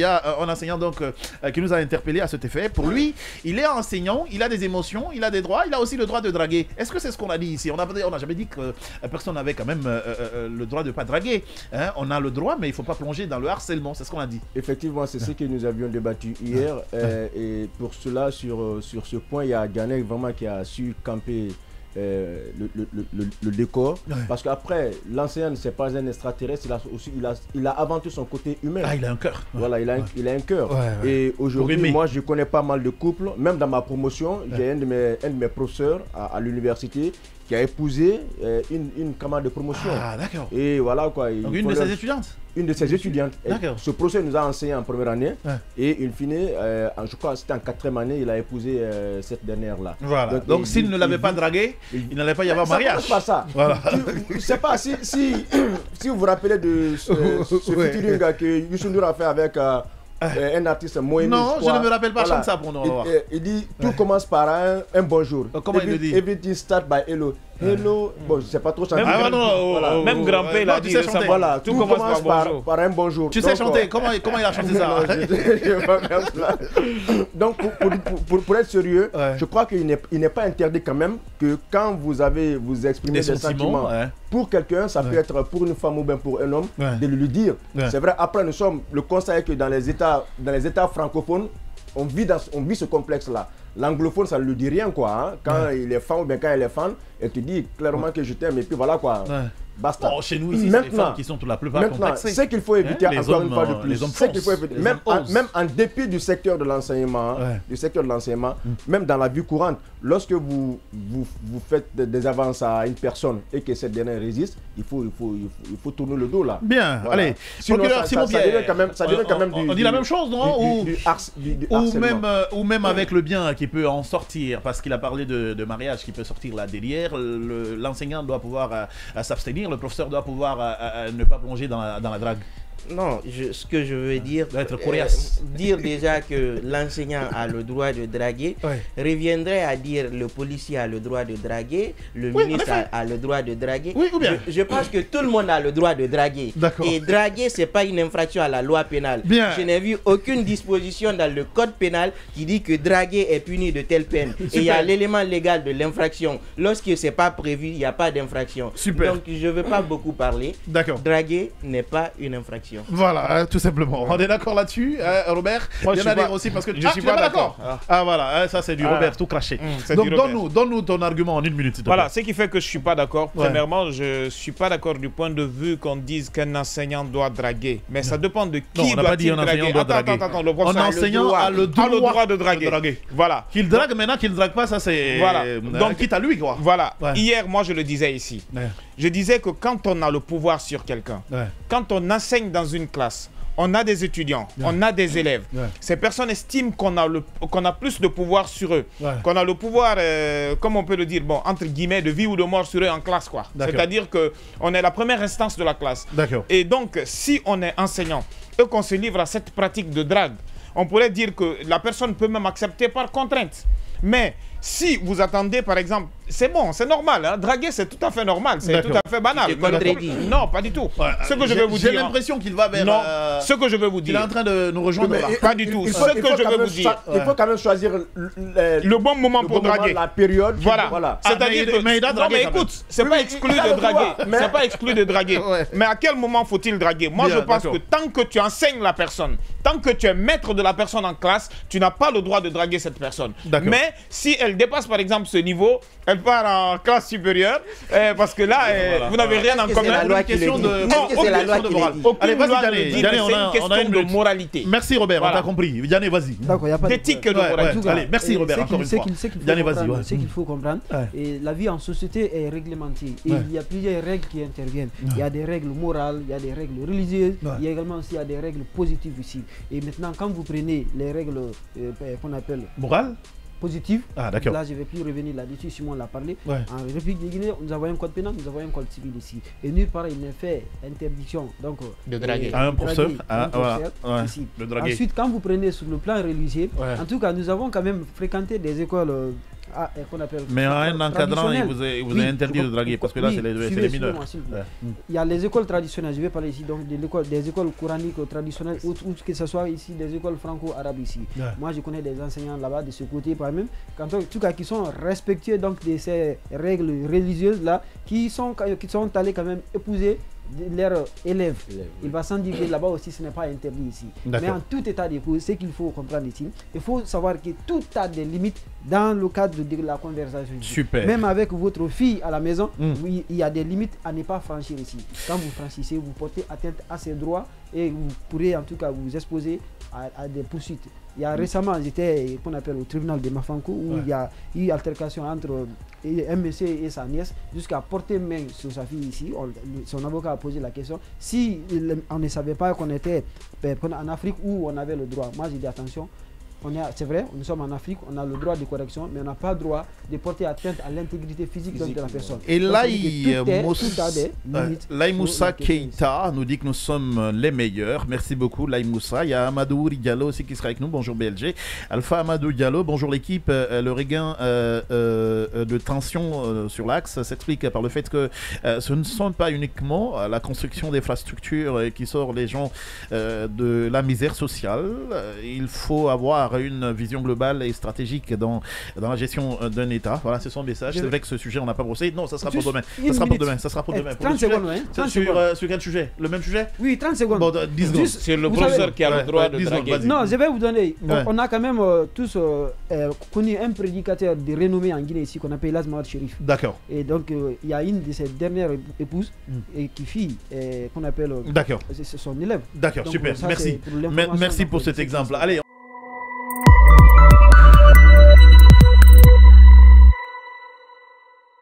y a un enseignant donc, qui nous a interpellé à cet effet. Pour lui, il est enseignant, il a des émotions, il a des droits, il a aussi le droit de draguer. Est-ce que c'est ce qu'on a dit ici? On n'a jamais dit que personne n'avait quand même le droit de ne pas draguer. Hein? On a le droit, mais il ne faut pas plonger dans le harcèlement. C'est ce qu'on a dit. Effectivement, c'est ce que nous avions débattu hier. Et pour cela, sur ce point, il y a Ganek vraiment qui a su camper le décor, parce qu'après l'enseignant ne c'est pas un extraterrestre, il a avant tout son côté humain. Ah, il a un cœur. Voilà, il a un cœur. Et aujourd'hui, moi je connais pas mal de couples, même dans ma promotion, j'ai un de mes professeurs à l'université qui a épousé une camarade de promotion. Ah, d'accord. Et voilà quoi. Donc une de ses étudiantes. Une de ses étudiantes. Ce professeur nous a enseigné en première année et in fine, je crois que c'était en 4e année, il a épousé cette dernière-là. Voilà. Donc s'il ne l'avait pas dragué, il n'allait pas y avoir mariage. C'est pas ça. Voilà. Je ne sais pas si vous vous rappelez de ce featuring que Youssou N'Dour a fait avec un artiste Moïse. Non, je ne me rappelle pas. Chante ça pour nous. Il dit tout commence par un bonjour. Comment il le dit? Everything start by hello. Hello, bon, je ne sais pas trop chanter. Même Grand-Père l'a dit récemment. Voilà, tout commence par un bonjour. Tu sais chanter? Comment il a chanté ça? Donc, pour être sérieux, je crois qu'il n'est pas interdit quand même que quand vous exprimez des sentiments pour quelqu'un, ça peut être pour une femme ou bien pour un homme, de lui dire. C'est vrai, après, le constat est que dans les États francophones, on vit ce complexe-là. L'anglophone, ça ne lui dit rien, quoi. Hein. Quand il est fan ou bien quand elle est fan, elle te dit clairement que je t'aime et puis voilà, quoi. Basta. Bon, chez nous, ici, c'est les femmes qui sont pour la plupart complexées. C'est qu'il faut éviter, encore une fois de plus. Même en dépit du secteur de l'enseignement, même dans la vie courante, lorsque vous faites des avances à une personne et que cette dernière résiste, il faut tourner le dos là. Bien, voilà. Allez. Sinon, ça devient quand même on dit la même chose, non? Ou même avec le bien qui peut en sortir, parce qu'il a parlé de mariage qui peut sortir là derrière, l'enseignant doit pouvoir s'abstenir. Le professeur doit pouvoir ne pas plonger dans la drague. Non, ce que je veux dire, dire déjà que l'enseignant a le droit de draguer, reviendrait à dire le policier a le droit de draguer, le ministre a le droit de draguer. Oui, ou bien. Je pense que tout le monde a le droit de draguer. Et draguer, ce n'est pas une infraction à la loi pénale. Bien. Je n'ai vu aucune disposition dans le code pénal qui dit que draguer est puni de telle peine. Et il y a l'élément légal de l'infraction. Lorsque ce n'est pas prévu, il n'y a pas d'infraction. Donc je ne veux pas beaucoup parler. Draguer n'est pas une infraction. Voilà, tout simplement. On est d'accord là-dessus, Robert. Moi, il y en a dire aussi parce que je suis pas d'accord. Ah voilà, ça c'est du Robert tout craché. Donc donne-nous ton argument en une minute. Voilà, ce qui fait que je suis pas d'accord. Premièrement, je suis pas d'accord du point de vue qu'on dise qu'un enseignant doit draguer. Mais ça dépend de qui doit-il draguer. Attends, un enseignant a le droit de draguer. Voilà. Qu'il drague maintenant, qu'il ne drague pas, ça c'est. Voilà. Donc quitte à lui quoi. Voilà. Hier, moi je le disais ici. Je disais que quand on a le pouvoir sur quelqu'un, quand on enseigne dans une classe, on a des étudiants, on a des élèves. Ces personnes estiment qu'on a plus de pouvoir sur eux, qu'on a le pouvoir, comme on peut le dire, bon, entre guillemets, de vie ou de mort sur eux en classe, quoi. C'est-à-dire qu'on est la première instance de la classe. Et donc, si on est enseignant et qu'on se livre à cette pratique de drague, on pourrait dire que la personne peut même accepter par contrainte. Mais si vous attendez, par exemple, c'est bon, c'est normal, hein, draguer c'est tout à fait normal, c'est tout à fait banal. Non, pas du tout. Ce que je vais vous dire. J'ai l'impression qu'il va vers. Non, ce que je vais vous dire. Il est en train de nous rejoindre là. Pas du tout. Ce que je vais vous dire. Il faut quand même choisir le bon moment pour draguer. La période. Voilà. C'est-à-dire que. Non, mais écoute, c'est pas exclu de draguer. C'est pas exclu de draguer. Mais à quel moment faut-il draguer? Moi, je pense que tant que tu enseignes la personne, tant que tu es maître de la personne en classe, tu n'as pas le droit de draguer cette personne. Mais si elle dépasse par exemple ce niveau, elle part en classe supérieure, parce que là, vous n'avez rien en commun. C'est la loi qui le dit. C'est la loi qui le dit. Allez, vas-y, Diané, on a une question de moralité. Merci Robert, on t'a compris. Diané, vas-y. D'accord, il n'y a pas d'éthique de moralité. Allez, merci Robert, encore une fois. Diané, vas-y. Ce qu'il faut comprendre, et la vie en société est réglementée. Et il y a plusieurs règles qui interviennent. Il y a des règles morales, il y a des règles religieuses, il y a également aussi des règles positives ici. Et maintenant, quand vous prenez les règles qu'on appelle morales, positive. Ah, d'accord. Là, je ne vais plus revenir là-dessus, Simon l'a parlé. En République de Guinée, nous avons un code pénal, nous avons un code civil ici. Et nulle part, il n'est fait interdiction donc, de draguer. À un professeur, ici. De draguer. Ensuite, quand vous prenez sur le plan religieux, en tout cas, nous avons quand même fréquenté des écoles qu'on appelle. Mais un encadrant, il vous a interdit de draguer parce que là, c'est les mineurs. Il y a les écoles traditionnelles, je vais parler ici, donc des écoles coraniques traditionnelles, ou que ce soit ici, des écoles franco-arabes ici. Moi, je connais des enseignants là-bas de ce côté, par même, en tout cas, qui sont respectueux donc, de ces règles religieuses-là, qui sont allés quand même épouser leurs élèves. Il va sans dire que là-bas aussi ce n'est pas interdit ici. Mais en tout état de cause, ce qu'il faut comprendre ici, il faut savoir que tout a des limites dans le cadre de la conversation. Super. Même avec votre fille à la maison, oui, il y a des limites à ne pas franchir ici. Quand vous franchissez, vous portez atteinte à ses droits et vous pourrez en tout cas vous exposer à des poursuites. Il y a récemment, j'étais qu'on appelle au tribunal de Mafankou où il y a eu altercation entre un monsieur et sa nièce jusqu'à porter main sur sa fille ici. Son avocat a posé la question si on ne savait pas qu'on était en Afrique où on avait le droit. Moi j'ai dit attention. C'est vrai, nous sommes en Afrique, on a le droit de correction, mais on n'a pas le droit de porter atteinte à l'intégrité physique de la personne. Et Moussa Keita nous dit que nous sommes les meilleurs. Merci beaucoup, Laï Moussa. Il y a Amadou Diallo aussi qui sera avec nous. Bonjour BLG. Alpha Amadou Diallo, bonjour l'équipe. Le regain de tension sur l'axe s'explique par le fait que ce ne sont pas uniquement la construction d'infrastructures qui sort les gens de la misère sociale. Il faut avoir une vision globale et stratégique dans la gestion d'un État. Voilà, c'est son message. C'est vrai que ce sujet, on n'a pas brossé. Non, ça sera pour demain. Ça sera pour demain. Ça sera pour demain. 30 secondes, hein. Sur quel sujet? Le même sujet? Oui, 30 secondes. Bon, 10 secondes. C'est le professeur qui a le droit de draguer. Non, je vais vous donner. On a quand même tous connu un prédicateur de renommée en Guinée ici qu'on appelle Lazmawad Chérif. D'accord. Et donc, il y a une de ses dernières épouses qui fit qu'on appelle son élève. D'accord, super. Ça, Merci pour cet exemple. Allez,